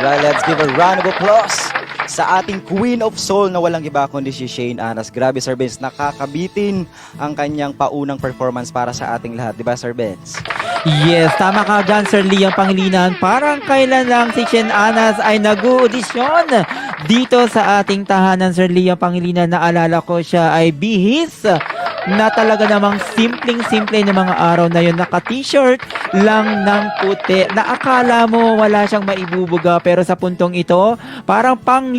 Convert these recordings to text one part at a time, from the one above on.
Alright, let's give a round of applause sa ating Queen of Soul na walang iba kundi si Shane Anas. Grabe, Sir Benz, nakakabitin ang kanyang paunang performance para sa ating lahat. Diba, Sir Benz? Yes, tama ka dyan, Sir Liam Pangilinan. Parang kailan lang si Shane Anas ay nag-audition dito sa ating tahanan, Sir Liam Pangilinan. Naalala ko siya ay bihis na talaga namang simpleng-simple ng mga araw na yun. Naka-t-shirt lang ng puti na akala mo wala siyang maibubuga, pero sa puntong ito, parang pang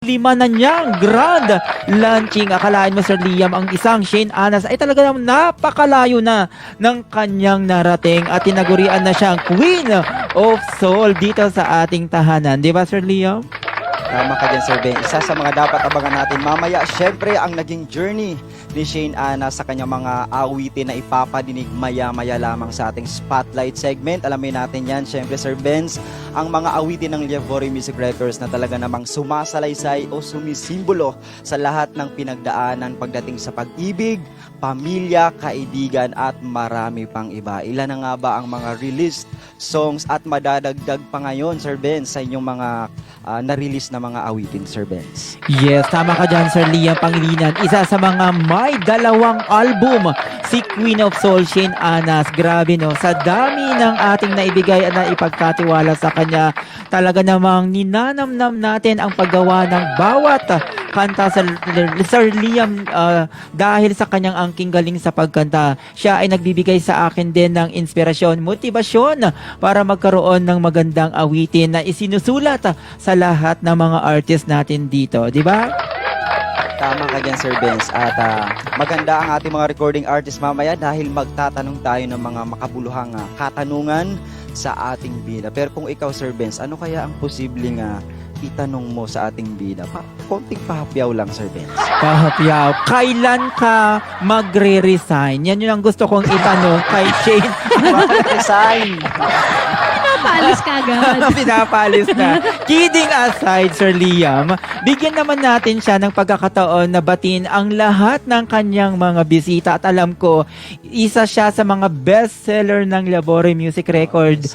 lima na niyang grand launching. Akalain mo, Sir Liam, ang isang Shane Anas ay talaga namang napakalayo na ng kanyang narating at tinagurian na siyang Queen of Soul dito sa ating tahanan. Di ba, Sir Liam? Tama ka dyan, Sir Ben. Isa sa mga dapat abangan natin mamaya, syempre, ang naging journey ni Shane Anas sa kanyang mga awitin na ipapadinig maya-maya lamang sa ating Spotlight segment. Alamin natin yan, syempre, Sir Benz, ang mga awitin ng Liavory Music Records na talaga namang sumasalaysay o sumisimbolo sa lahat ng pinagdaanan pagdating sa pag-ibig, pamilya, kaibigan at marami pang iba. Ilan na nga ba ang mga released songs at madadagdag pa ngayon, Sir Benz, sa inyong mga na-release na mga awitin, Sir Benz? Yes, tama ka dyan, Sir Liam Pangilinan. Isa sa mga may dalawang album, si Queen of Soul, Shane Anas. Grabe, no? Sa dami ng ating naibigay at naipagkatiwala sa kanya, talaga namang ninanamnam natin ang paggawa ng bawat kanta sa Sir Liam dahil sa kanyang angking galing sa pagkanta. Siya ay nagbibigay sa akin din ng inspirasyon, motibasyon para magkaroon ng magandang awitin na isinusulat sa lahat ng mga artist natin dito. Di ba? Tama ka dyan, Sir Benz. At maganda ang ating mga recording artist mamaya dahil magtatanong tayo ng mga makabuluhang katanungan sa ating bida. Pero kung ikaw, Sir Benz, ano kaya ang posibleng itanong mo sa ating bida? Konting pahapyaw lang, Sir Benz. Pahapyaw, kailan ka magre-resign? Yan yun ang gusto kong itanong kay Shane. Resign! Paalis ka agad. Pinapalis na. Kidding aside, Sir Liam, bigyan naman natin siya ng pagkakataon na batiin ang lahat ng kanyang mga bisita. At alam ko, isa siya sa mga bestseller ng Liavory Music Record.